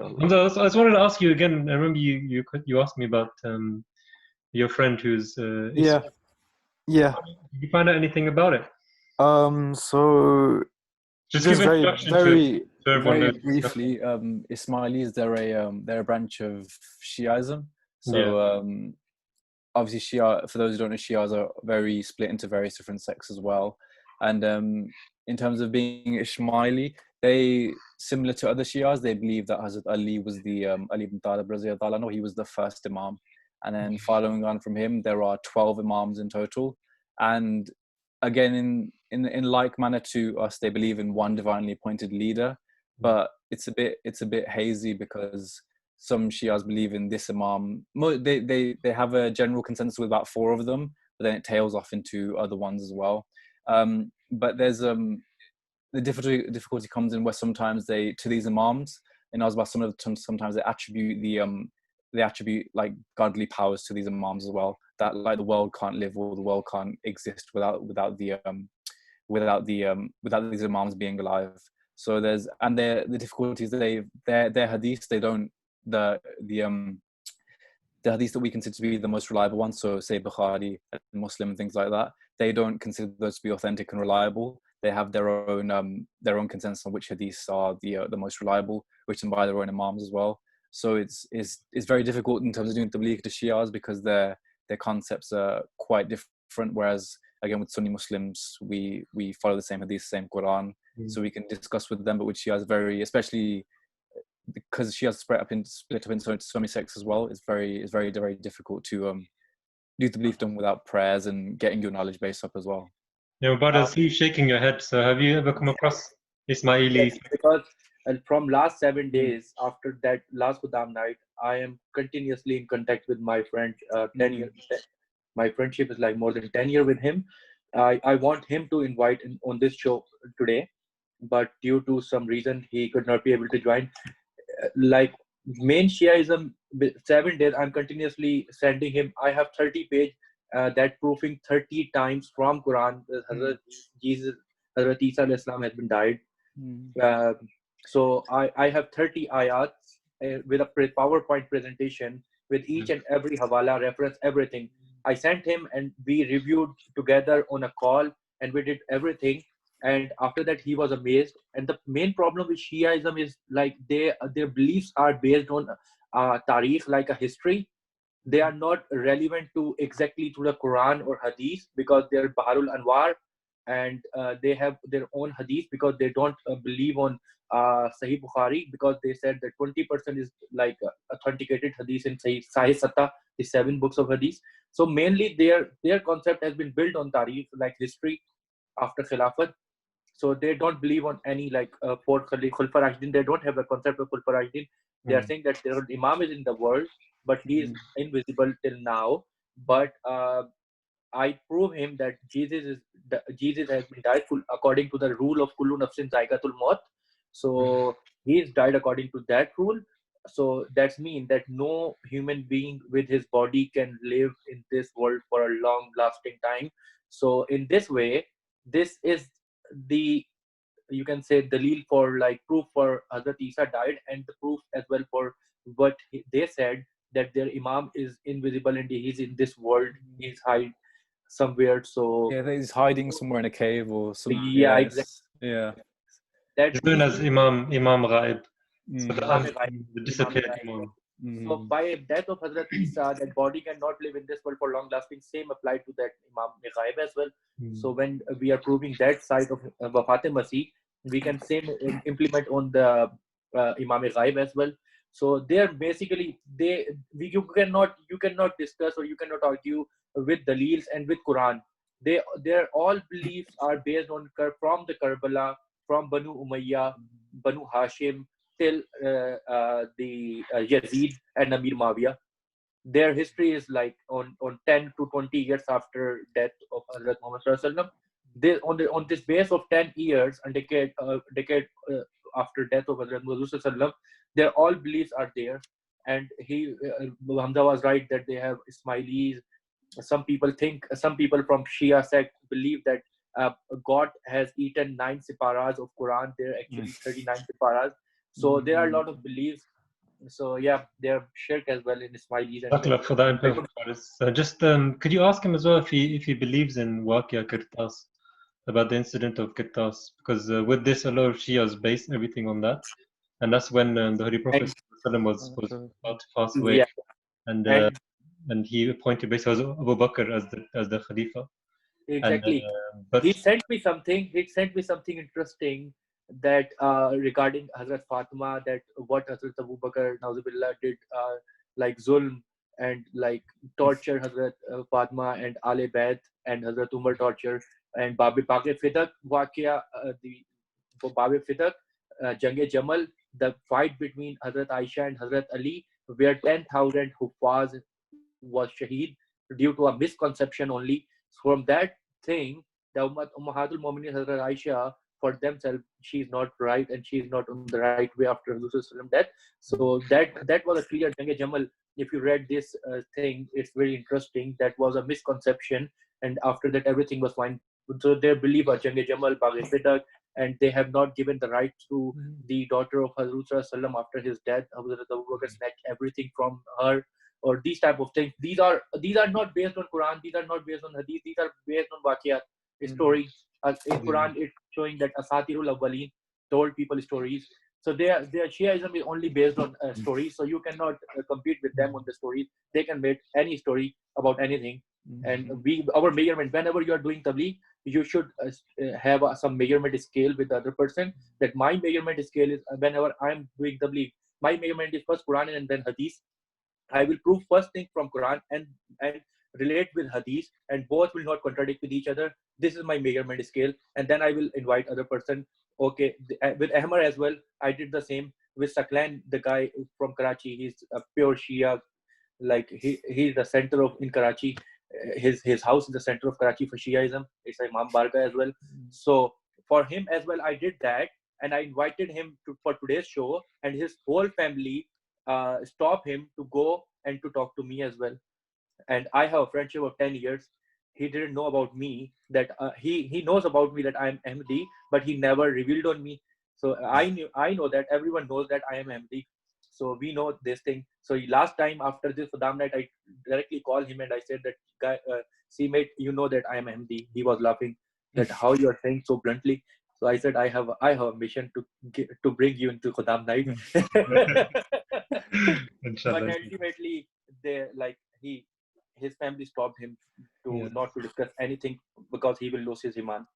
inshallah. Hamza, I just wanted to ask you again. I remember you asked me about your friend who's Yeah, yeah. Did you find out anything about it? So Just give just an very, introduction to it, very, so everyone very knows. briefly, Ismailis, they're a branch of Shiaism. So obviously Shia, for those who don't know, Shias are very split into various different sects as well. And in terms of being Ismaili, they, similar to other Shias, they believe that Hazrat Ali was the Ali ibn Talib radiyallahu anhu, he was the first Imam. And then following on from him, there are 12 Imams in total. And again, in like manner to us, they believe in one divinely appointed leader, but it's a bit hazy because some Shias believe in this Imam. They have a general consensus with about 4 of them, but then it tails off into other ones as well. But there's the difficulty comes in where sometimes they, to these Imams, and I was about sometimes they attribute like godly powers to these Imams as well, that like the world can't live or the world can't exist without these Imams being alive. So there's, and the difficulties, their hadiths, they don't, the hadiths that we consider to be the most reliable ones, so say Bukhari and Muslim and things like that, they don't consider those to be authentic and reliable. They have their own consensus on which hadiths are the most reliable, written by their own Imams as well. So it's very difficult in terms of doing tabligh to Shias because their concepts are quite different. Whereas again with Sunni Muslims, we follow the same hadith, same Quran, so we can discuss with them. But with Shias, especially because Shias split up into so many sects as well, it's very difficult to do tabligh to them without prayers and getting your knowledge base up as well. Yeah, but I see you shaking your head. So have you ever come across Ismailis? Yes, because from last 7 days after that last Qudam night, I am continuously in contact with my friend. 10 years. My friendship is like more than 10 years with him. I want him to invite on this show today, but due to some reason he could not be able to join. Like main Shiaism, 7 days I'm continuously sending him. I have 30 page that proving 30 times from Quran Hazrat Jesus, Hazrat Isa alayhi salam has been died. So I have 30 ayats with a PowerPoint presentation with each and every hawala, reference, everything. I sent him and we reviewed together on a call and we did everything. And after that, he was amazed. And the main problem with Shiaism is like their beliefs are based on tariq, like a history. They are not relevant to exactly to the Quran or Hadith because they're Baharul Anwar, and they have their own Hadith because they don't believe on Sahih Bukhari because they said that 20% is like authenticated Hadith in Sahih Satta, the 7 books of Hadith. So mainly their concept has been built on Tariq, like history after Khilafat. So they don't believe on any like for Khulfa Rashidin. They don't have a concept of Khulfa Rashidin. They are saying that their Imam is in the world, but he is invisible till now. But I prove him that Jesus has been died according to the rule of Kullu Nafsin Zaiqatul Maut. So he is died according to that rule. So that's mean that no human being with his body can live in this world for a long lasting time. So in this way, this is the, you can say, dalil for like proof for Hazrat Isa died, and the proof as well for what they said that their Imam is invisible and he's in this world, he's hide somewhere. So yeah, he's hiding somewhere in a cave or something. yeah, exactly. Yeah. It's known as Imam Ghaib. So the disappeared Imam. So by death of Hazrat Isa, that body cannot live in this world for long lasting. Same applied to that Imam Ghaib as well. So when we are proving that side of Wafat Masih, we can same implement on the Imam Ghaib as well. So they're basically you cannot discuss or you cannot argue with Dalils and with Quran. Their all beliefs are based on from the Karbala, from Banu Umayyah, Banu Hashim till the Yazid and Amir Mawiyah. Their history is like on 10 to 20 years after death of Hazrat Muhammad Sallallahu Alaihi Wasallam. They on this base of 10 years and decade after death of Hazrat Muhammad Sallallahu Alaihi Wasallam, their all beliefs are there. And Hamza was right that they have Ismailis. Some people from Shia sect believe that God has eaten 9 siparas of Quran. There are actually 39 siparas. So there are a lot of beliefs. So yeah, they're shirk as well in Ismailis and Luckily for that important part. Just could you ask him as well if he believes in Waqia Kirtas, about the incident of Kirtas, because with this a lot of Shias base everything on that, and that's when the Holy Prophet ﷺ was about to pass away, yeah, and he appointed basically Abu Bakr as the Khalifa. exactly. And, but He sent me something. He sent me something interesting that regarding Hazrat Fatima, that what Hazrat Abu Bakr Nauzubillah did, like zulm and like torture Hazrat Fatima and Ale Bayt, and Hazrat Umar torture, and Babi Fidak Wakia, the Babi Fidak, Jange Jamal, the fight between Hazrat Aisha and Hazrat Ali, where 10,000 Huffaz was shaheed due to a misconception only. From that thing, the Ummahatul Mu'minin Hazrat Aisha, for themselves, she is not right and she is not on the right way after Rasulullah death. So that was a clear Jange Jamal. If you read this thing, it's very interesting. That was a misconception, and after that everything was fine. So they believe a Jange Jamal, Baghi Fidak, and they have not given the right to the daughter of Hazrat after his death. Hazrat Abu Bakr snatched everything from her, or these type of things. These are not based on Quran. These are not based on Hadith. These are based on Waqiyat story. In Quran, it's showing that Asatirul Awwaleen told people stories. So their Shiaism is only based on stories. So you cannot compete with them on the stories. They can make any story about anything. And our measurement, whenever you are doing tabligh, you should have some measurement scale with the other person. That my measurement scale is, whenever I'm doing tabligh, my measurement is first Quran and then Hadith. I will prove first thing from Quran and relate with Hadith, and both will not contradict with each other. This is my measurement scale, and then I will invite other person. Okay, with Ahmad as well, I did the same with Saklan, the guy from Karachi. He's a pure Shia, like he's the center of in Karachi. His house is the center of Karachi for Shiaism. It's Imam Barga as well. So for him as well, I did that, and I invited him for today's show, and his whole family stop him to go and to talk to me as well. And I have a friendship of 10 years. He didn't know about me, that he knows about me that I am Ahmadi, but he never revealed on me. So I know that everyone knows that I am Ahmadi. So we know this thing. So last time after this Fadam night, I directly called him and I said that, guy, see mate, you know that I am Ahmadi. He was laughing that how you are saying so bluntly. So I said I have a mission to bring you into Khudam night. But ultimately, his family stopped him not to discuss anything because he will lose his iman.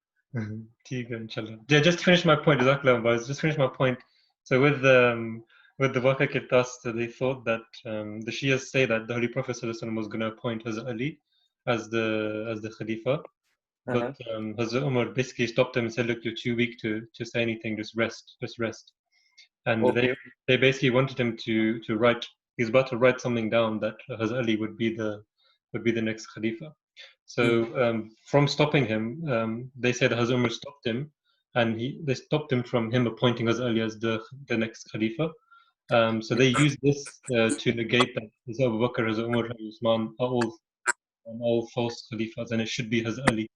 Yeah, just to finish my point, just finish my point. So with the Waqia Kirtas, they thought that the Shias say that the Holy Prophet ﷺ was going to appoint Hazrat Ali as the Khalifa. But Hazrat Umar basically stopped him and said, look, you're too weak to say anything, just rest. And they basically wanted him to write, he's about to write something down that Hazrat Ali would be the next Khalifa. So from stopping him, they said Hazrat Umar stopped him, and they stopped him from him appointing Hazrat Ali as the next Khalifa. So they used this to negate that Hazrat Abu Bakr, Hazrat Umar, Hazrat Usman are all false Khalifas, and it should be Hazrat Ali.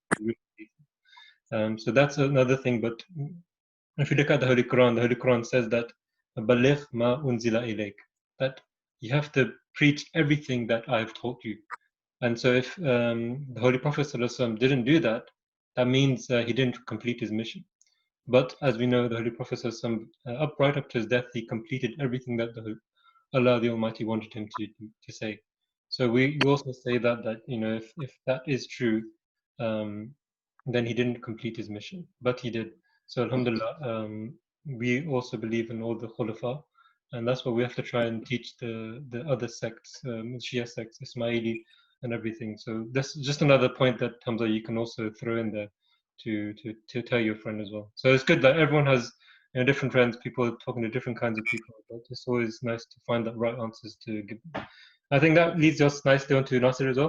So that's another thing. But if you look at the Holy Quran says that Baligh ma unzila ilayk, that you have to preach everything that I have taught you. And so if the Holy Prophet ﷺ didn't do that, that means he didn't complete his mission. But as we know, the Holy Prophet ﷺ, right up to his death, he completed everything that Allah the Almighty wanted him to say. So we also say that if that is true, then he didn't complete his mission, but he did. So alhamdulillah, we also believe in all the khulafa, and that's what we have to try and teach the other sects, Shia sects, Ismaili, and everything. So that's just another point that Hamza you can also throw in there to tell your friend as well. So it's good that everyone has different friends, people talking to different kinds of people, but it's always nice to find the right answers to give. I think that leads us nicely onto Nasir as well.